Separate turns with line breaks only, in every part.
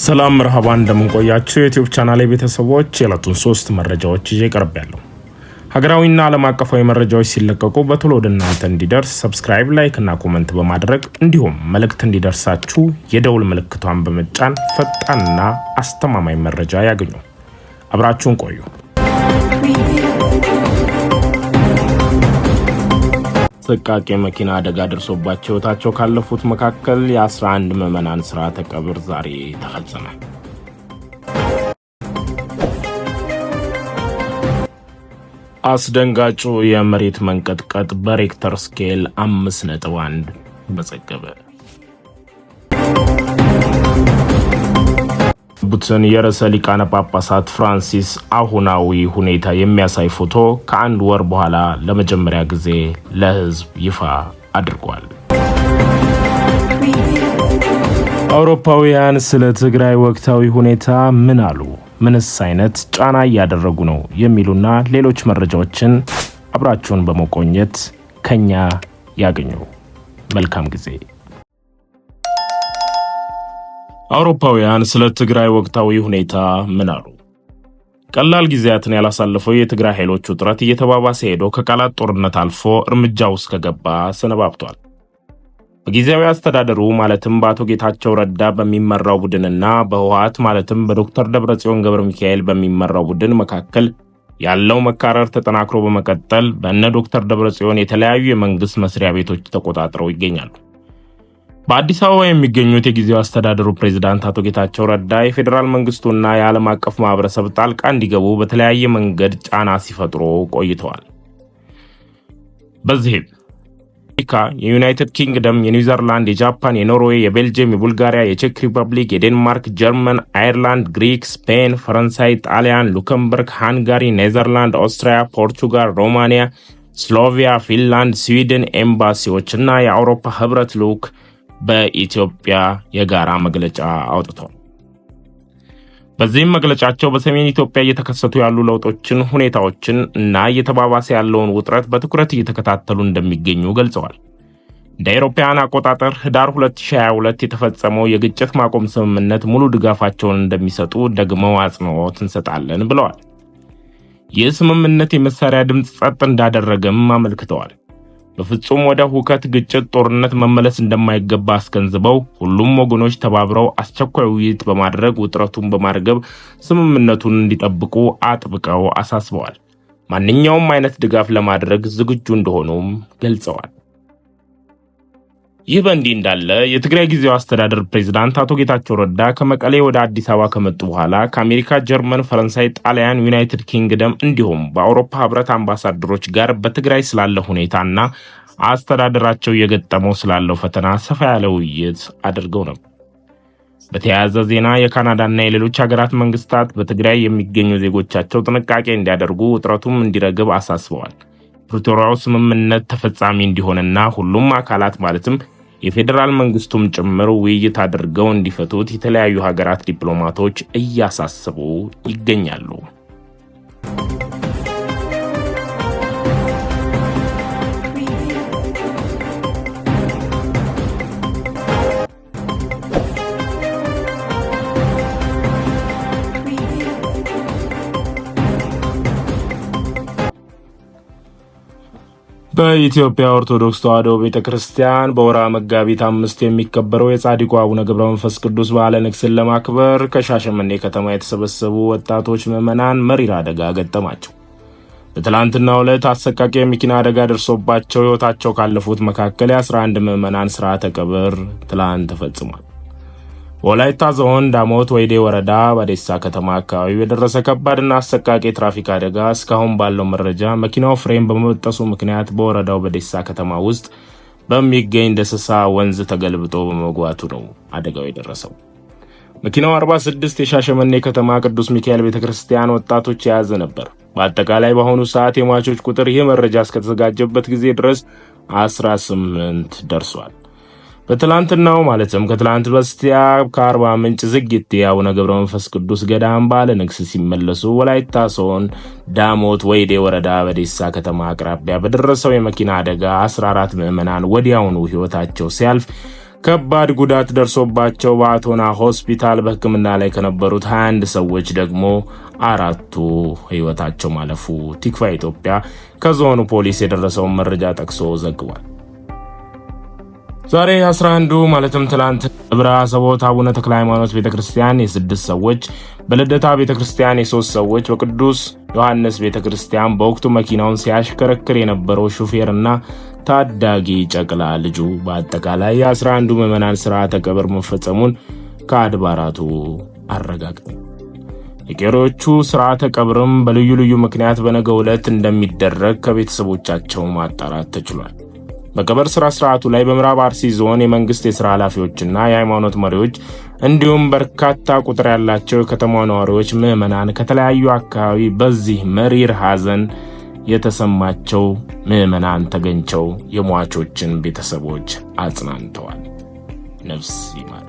ሰላም መርሃባ እንደምን ቆያችሁ የዩቲዩብ ቻናሌ ቤተሰቦች የዕለቱን 3 መረጃዎች ይዤ ቀርቤያለሁ። ሀገራዊና ዓለም አቀፋዊ መረጃዎች ሲለቀቁ በቶሎ ወደ እናንተ እንዲደርስ ሰብስክራይብ፣ ላይክ እና ኮሜንት በማድረግ እንዲሁም መልእክት እንዲደርሳችሁ የደውል ምልክቷን በመጫን ፈጣንና አስተማማኝ መረጃ ያገኙ። አብራችሁን ቆዩ። አሰቃቂ መኪና አደጋ ደርሶባቸው ሕይወታቸው ካለፉት መካከል የ11 ምዕመናን ሥርዓተ ቀብር ዛሬ ተፈጸመ። አስደንጋጩ የመሬት መንቀጥቀጥ በሬክተር ስኬል 5.1 ተመዘገበ። ቡትን የርዕሰ ሊቃነ ጳጳሳት ፍራንሲስ አሁናዊ ሁኔታ የሚያሳይ ፎቶ ከአንድ ወር በኋላ ለመጀመሪያ ጊዜ ለሕዝብ ይፋ አድርጓል። አውሮፓውያን ስለ ትግራይ ወቅታዊ ሁኔታ ምን አሉ? ምንስ አይነት ጫና እያደረጉ ነው? የሚሉና ሌሎች መረጃዎችን አብራችሁን በመቆየት ከኛ ያገኙ። መልካም ጊዜ። አውሮፓውያን ስለ ትግራይ ወቅታዊ ሁኔታ ምን አሉ? ቀላል ጊዜያትን ያላሳለፈው የትግራይ ኃይሎች ውጥረት እየተባባሰ ሄዶ ከቃላት ጦርነት አልፎ እርምጃ ውስጥ ከገባ ሰነባብቷል። በጊዜያዊ አስተዳደሩ ማለትም በአቶ ጌታቸው ረዳ በሚመራው ቡድንና በህወሓት ማለትም በዶክተር ደብረጽዮን ገብረ ሚካኤል በሚመራው ቡድን መካከል ያለው መካረር ተጠናክሮ በመቀጠል በእነ ዶክተር ደብረጽዮን የተለያዩ የመንግስት መስሪያ ቤቶች ተቆጣጥረው ይገኛሉ። በአዲስ አበባ የሚገኙት የጊዜያዊ አስተዳደሩ ፕሬዝዳንት አቶ ጌታቸው ረዳ የፌዴራል መንግስቱና የዓለም አቀፍ ማህበረሰብ ጣልቃ እንዲገቡ በተለያየ መንገድ ጫና ሲፈጥሩ ቆይተዋል። በዚህም አሜሪካ፣ የዩናይትድ ኪንግደም፣ የኒውዚላንድ፣ የጃፓን፣ የኖርዌይ፣ የቤልጅየም፣ የቡልጋሪያ፣ የቼክ ሪፐብሊክ፣ የዴንማርክ፣ ጀርመን፣ አይርላንድ፣ ግሪክ፣ ስፔን፣ ፈረንሳይ፣ ጣሊያን፣ ሉክምበርግ፣ ሃንጋሪ፣ ኔዘርላንድ፣ ኦስትሪያ፣ ፖርቹጋል፣ ሮማኒያ፣ ስሎቪያ፣ ፊንላንድ፣ ስዊድን ኤምባሲዎችና የአውሮፓ ህብረት ልዑክ በኢትዮጵያ የጋራ መግለጫ አውጥተዋል። በዚህም መግለጫቸው በሰሜን ኢትዮጵያ እየተከሰቱ ያሉ ለውጦችን፣ ሁኔታዎችን እና እየተባባሰ ያለውን ውጥረት በትኩረት እየተከታተሉ እንደሚገኙ ገልጸዋል። እንደ አውሮፓውያን አቆጣጠር ህዳር 2022 የተፈጸመው የግጭት ማቆም ስምምነት ሙሉ ድጋፋቸውን እንደሚሰጡ ደግመው አጽንኦት እንሰጣለን ብለዋል። ይህ ስምምነት የመሳሪያ ድምፅ ጸጥ እንዳደረገም አመልክተዋል። በፍጹም ወደ ሁከት፣ ግጭት፣ ጦርነት መመለስ እንደማይገባ አስገንዝበው ሁሉም ወገኖች ተባብረው አስቸኳይ ውይይት በማድረግ ውጥረቱን በማርገብ ስምምነቱን እንዲጠብቁ አጥብቀው አሳስበዋል። ማንኛውም አይነት ድጋፍ ለማድረግ ዝግጁ እንደሆኑም ገልጸዋል። ይህ በእንዲህ እንዳለ የትግራይ ጊዜያዊ አስተዳደር ፕሬዝዳንት አቶ ጌታቸው ረዳ ከመቀሌ ወደ አዲስ አበባ ከመጡ በኋላ ከአሜሪካ፣ ጀርመን፣ ፈረንሳይ፣ ጣሊያን፣ ዩናይትድ ኪንግደም እንዲሁም በአውሮፓ ህብረት አምባሳደሮች ጋር በትግራይ ስላለ ሁኔታና አስተዳደራቸው እየገጠመው ስላለው ፈተና ሰፋ ያለ ውይይት አድርገው ነበር። በተያያዘ ዜና የካናዳና የሌሎች ሀገራት መንግስታት በትግራይ የሚገኙ ዜጎቻቸው ጥንቃቄ እንዲያደርጉ ውጥረቱም እንዲረግብ አሳስበዋል። ፕሪቶሪያው ስምምነት ተፈጻሚ እንዲሆንና ሁሉም አካላት ማለትም የፌዴራል መንግስቱም ጭምር ውይይት አድርገው እንዲፈቱት የተለያዩ ሀገራት ዲፕሎማቶች እያሳሰቡ ይገኛሉ። በኢትዮጵያ ኦርቶዶክስ ተዋሕዶ ቤተክርስቲያን በወርሃ መጋቢት 5 የሚከበረው የጻድቁ አቡነ ገብረ መንፈስ ቅዱስ በዓለ ንግሥን ለማክበር ከሻሸመኔ ከተማ የተሰበሰቡ ወጣቶች ምዕመናን መሪር አደጋ ገጠማቸው። በትላንትናው ዕለት አሰቃቂ የመኪና አደጋ ደርሶባቸው ሕይወታቸው ካለፉት መካከል የ11 ምዕመናን ሥርዓተ ቀብር ትላንት ተፈጽሟል። ወላይታ ዞን ዳሞት ወይዴ ወረዳ በዴሳ ከተማ አካባቢ በደረሰ ከባድና አሰቃቂ የትራፊክ አደጋ እስካሁን ባለው መረጃ መኪናው ፍሬም በመበጠሱ ምክንያት በወረዳው በዴሳ ከተማ ውስጥ በሚገኝ ደሰሳ ወንዝ ተገልብጦ በመግባቱ ነው አደጋው የደረሰው። መኪናው 46 የሻሸመኔ ከተማ ቅዱስ ሚካኤል ቤተክርስቲያን ወጣቶች የያዘ ነበር። በአጠቃላይ በአሁኑ ሰዓት የሟቾች ቁጥር ይህ መረጃ እስከተዘጋጀበት ጊዜ ድረስ 18 ደርሷል። በትላንትናው ማለትም ከትላንት በስቲያ ከአርባ ምንጭ ዝግት አቡነ ገብረ መንፈስ ቅዱስ ገዳም በዓለ ንግሥ ሲመለሱ ወላይታ ዞን ዳሞት ወይዴ ወረዳ በዴሳ ከተማ አቅራቢያ በደረሰው የመኪና አደጋ 14 ምዕመናን ወዲያውኑ ሕይወታቸው ሲያልፍ ከባድ ጉዳት ደርሶባቸው በአቶና ሆስፒታል በሕክምና ላይ ከነበሩት 21 ሰዎች ደግሞ 4ቱ ህይወታቸው ማለፉ ቲክቫ ኢትዮጵያ ከዞኑ ፖሊስ የደረሰውን መረጃ ጠቅሶ ዘግቧል። ዛሬ 11 ማለትም ትላንት ደብረ አሰቦት አቡነ ተክለ ሃይማኖት ቤተክርስቲያን የ6 ሰዎች፣ በልደታ ቤተክርስቲያን የ3 ሰዎች፣ በቅዱስ ዮሐንስ ቤተክርስቲያን በወቅቱ መኪናውን ሲያሽከረክር የነበረው ሹፌርና ታዳጊ ጨቅላ ልጁ በአጠቃላይ የ11 ምዕመናን ሥርዓተ ቀብር መፈጸሙን ከአድባራቱ አረጋግጠ የቄሮቹ ሥርዓተ ቀብርም በልዩ ልዩ ምክንያት በነገው ዕለት እንደሚደረግ ከቤተሰቦቻቸው ማጣራት ተችሏል። በቀብር ሥርዓቱ ላይ በምዕራብ አርሲ ዞን የመንግስት የሥራ ኃላፊዎችና የሃይማኖት መሪዎች እንዲሁም በርካታ ቁጥር ያላቸው የከተማው ነዋሪዎች ምዕመናን ከተለያዩ አካባቢ በዚህ መሪር ሐዘን የተሰማቸው ምዕመናን ተገኝተው የሟቾችን ቤተሰቦች አጽናንተዋል። ነፍስ ይማር።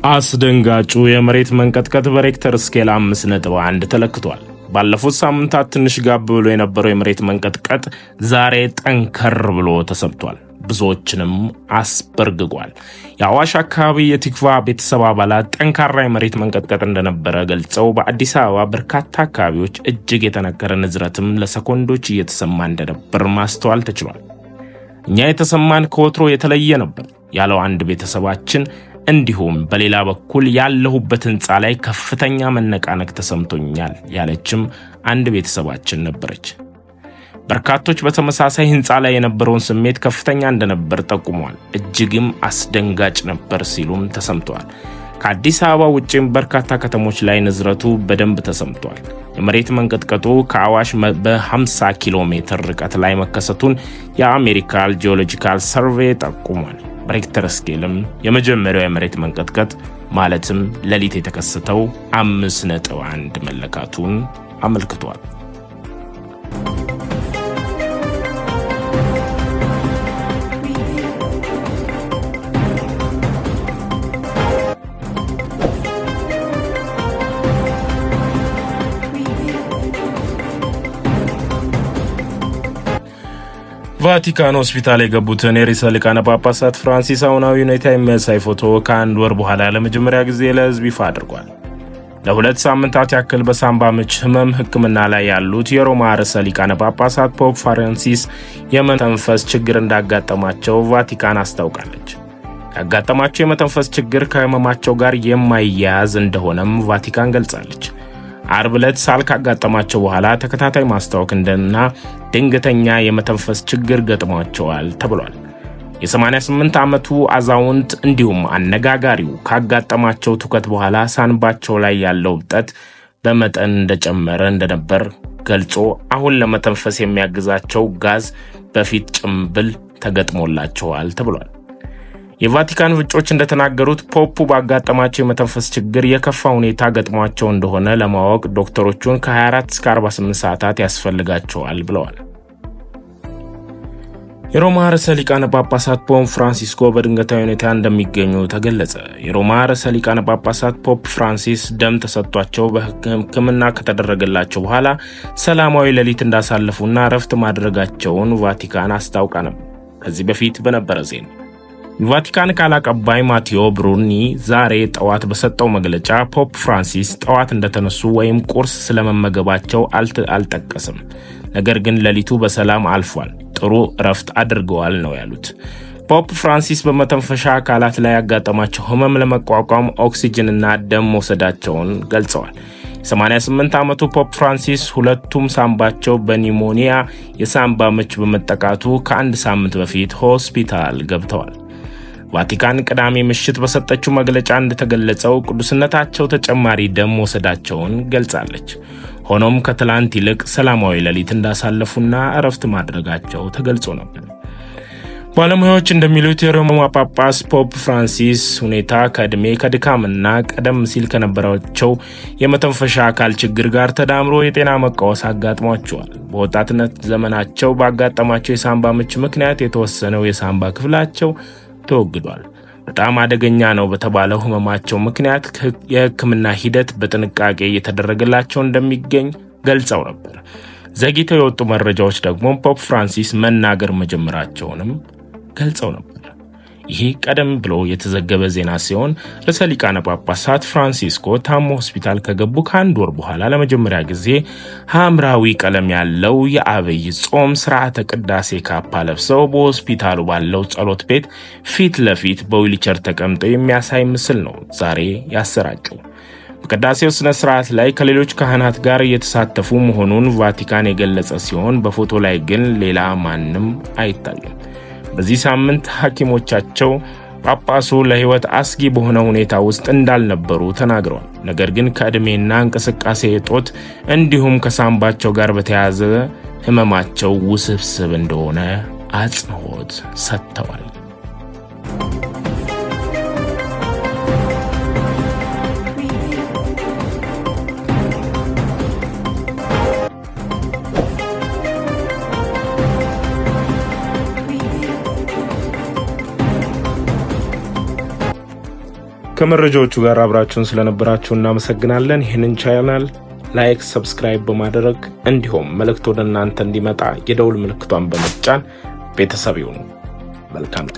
አስደንጋጩ የመሬት መንቀጥቀጥ በሬክተር ስኬል 5.1 ተለክቷል። ባለፉት ሳምንታት ትንሽ ጋብ ብሎ የነበረው የመሬት መንቀጥቀጥ ዛሬ ጠንከር ብሎ ተሰምቷል። ብዙዎችንም አስበርግጓል። የአዋሽ አካባቢ የቲክቫ ቤተሰብ አባላት ጠንካራ የመሬት መንቀጥቀጥ እንደነበረ ገልጸው በአዲስ አበባ በርካታ አካባቢዎች እጅግ የተነከረ ንዝረትም ለሰኮንዶች እየተሰማ እንደነበር ማስተዋል ተችሏል። እኛ የተሰማን ከወትሮ የተለየ ነበር ያለው አንድ ቤተሰባችን፣ እንዲሁም በሌላ በኩል ያለሁበት ህንፃ ላይ ከፍተኛ መነቃነቅ ተሰምቶኛል ያለችም አንድ ቤተሰባችን ነበረች። በርካቶች በተመሳሳይ ህንፃ ላይ የነበረውን ስሜት ከፍተኛ እንደነበር ጠቁመዋል። እጅግም አስደንጋጭ ነበር ሲሉም ተሰምተዋል። ከአዲስ አበባ ውጭም በርካታ ከተሞች ላይ ንዝረቱ በደንብ ተሰምቷል። የመሬት መንቀጥቀጡ ከአዋሽ በ50 ኪሎ ሜትር ርቀት ላይ መከሰቱን የአሜሪካ ጂኦሎጂካል ሰርቬይ ጠቁሟል። በሬክተር ስኬልም የመጀመሪያው የመሬት መንቀጥቀጥ ማለትም ሌሊት የተከሰተው 5.1 መለካቱን አመልክቷል። ቫቲካን ሆስፒታል የገቡትን የርዕሰ ሊቃነ ጳጳሳት ፍራንሲስ አሁናዊ ሁኔታ የሚያሳይ ፎቶ ከአንድ ወር በኋላ ለመጀመሪያ ጊዜ ለሕዝብ ይፋ አድርጓል። ለ2 ሳምንታት ያክል በሳምባ ምች ህመም ሕክምና ላይ ያሉት የሮማ ርዕሰ ሊቃነ ጳጳሳት ፖፕ ፍራንሲስ የመተንፈስ ችግር እንዳጋጠማቸው ቫቲካን አስታውቃለች። ያጋጠማቸው የመተንፈስ ችግር ከህመማቸው ጋር የማይያያዝ እንደሆነም ቫቲካን ገልጻለች። አርብ ዕለት ሳል ካጋጠማቸው በኋላ ተከታታይ ማስታወክ እንደና ድንገተኛ የመተንፈስ ችግር ገጥሟቸዋል ተብሏል። የ88 ዓመቱ አዛውንት እንዲሁም አነጋጋሪው ካጋጠማቸው ትውከት በኋላ ሳንባቸው ላይ ያለው እብጠት በመጠን እንደጨመረ እንደነበር ገልጾ አሁን ለመተንፈስ የሚያግዛቸው ጋዝ በፊት ጭምብል ተገጥሞላቸዋል ተብሏል። የቫቲካን ምንጮች እንደተናገሩት ፖፑ ባጋጠማቸው የመተንፈስ ችግር የከፋ ሁኔታ ገጥሟቸው እንደሆነ ለማወቅ ዶክተሮቹን ከ24 እስከ 48 ሰዓታት ያስፈልጋቸዋል ብለዋል። የሮማ ርዕሰ ሊቃነ ጳጳሳት ፖፕ ፍራንሲስኮ በድንገታዊ ሁኔታ እንደሚገኙ ተገለጸ። የሮማ ርዕሰ ሊቃነ ጳጳሳት ፖፕ ፍራንሲስ ደም ተሰጥቷቸው በሕክምና ከተደረገላቸው በኋላ ሰላማዊ ሌሊት እንዳሳለፉና እረፍት ማድረጋቸውን ቫቲካን አስታውቃ ነበር። ከዚህ በፊት በነበረ ዜና ቫቲካን ቃል አቀባይ ማቴዎ ብሩኒ ዛሬ ጠዋት በሰጠው መግለጫ ፖፕ ፍራንሲስ ጠዋት እንደተነሱ ወይም ቁርስ ስለመመገባቸው አልጠቀስም፣ ነገር ግን ሌሊቱ በሰላም አልፏል፣ ጥሩ እረፍት አድርገዋል ነው ያሉት። ፖፕ ፍራንሲስ በመተንፈሻ አካላት ላይ ያጋጠማቸው ህመም ለመቋቋም ኦክሲጅንና ደም መውሰዳቸውን ገልጸዋል። 88 ዓመቱ ፖፕ ፍራንሲስ ሁለቱም ሳምባቸው በኒሞኒያ የሳምባ ምች በመጠቃቱ ከአንድ ሳምንት በፊት ሆስፒታል ገብተዋል። ቫቲካን ቅዳሜ ምሽት በሰጠችው መግለጫ እንደተገለጸው ቅዱስነታቸው ተጨማሪ ደም መውሰዳቸውን ገልጻለች። ሆኖም ከትላንት ይልቅ ሰላማዊ ሌሊት እንዳሳለፉና እረፍት ማድረጋቸው ተገልጾ ነበር። ባለሙያዎች እንደሚሉት የሮማ ጳጳስ ፖፕ ፍራንሲስ ሁኔታ ከእድሜ ከድካምና ቀደም ሲል ከነበራቸው የመተንፈሻ አካል ችግር ጋር ተዳምሮ የጤና መቃወስ አጋጥሟቸዋል። በወጣትነት ዘመናቸው ባጋጠማቸው የሳምባ ምች ምክንያት የተወሰነው የሳምባ ክፍላቸው ተወግዷል። በጣም አደገኛ ነው በተባለው ህመማቸው ምክንያት የሕክምና ሂደት በጥንቃቄ እየተደረገላቸው እንደሚገኝ ገልጸው ነበር። ዘግይተው የወጡ መረጃዎች ደግሞ ፖፕ ፍራንሲስ መናገር መጀመራቸውንም ገልጸው ነበር። ይህ ቀደም ብሎ የተዘገበ ዜና ሲሆን ርዕሰ ሊቃነ ጳጳሳት ፍራንሲስኮ ታሞ ሆስፒታል ከገቡ ከአንድ ወር በኋላ ለመጀመሪያ ጊዜ ሐምራዊ ቀለም ያለው የአብይ ጾም ስርዓተ ቅዳሴ ካባ ለብሰው በሆስፒታሉ ባለው ጸሎት ቤት ፊት ለፊት በዊልቸር ተቀምጠው የሚያሳይ ምስል ነው ዛሬ ያሰራጨው። በቅዳሴው ስነ ስርዓት ላይ ከሌሎች ካህናት ጋር እየተሳተፉ መሆኑን ቫቲካን የገለጸ ሲሆን በፎቶ ላይ ግን ሌላ ማንም አይታይም። በዚህ ሳምንት ሐኪሞቻቸው ጳጳሱ ለህይወት አስጊ በሆነ ሁኔታ ውስጥ እንዳልነበሩ ተናግረዋል። ነገር ግን ከእድሜና እንቅስቃሴ እጦት እንዲሁም ከሳምባቸው ጋር በተያያዘ ህመማቸው ውስብስብ እንደሆነ አጽንኦት ሰጥተዋል። ከመረጃዎቹ ጋር አብራችሁን ስለነበራችሁ እናመሰግናለን። ይህንን ቻናል ላይክ፣ ሰብስክራይብ በማድረግ እንዲሁም መልእክት ወደ እናንተ እንዲመጣ የደውል ምልክቷን በመጫን ቤተሰብ ይሁኑ። መልካም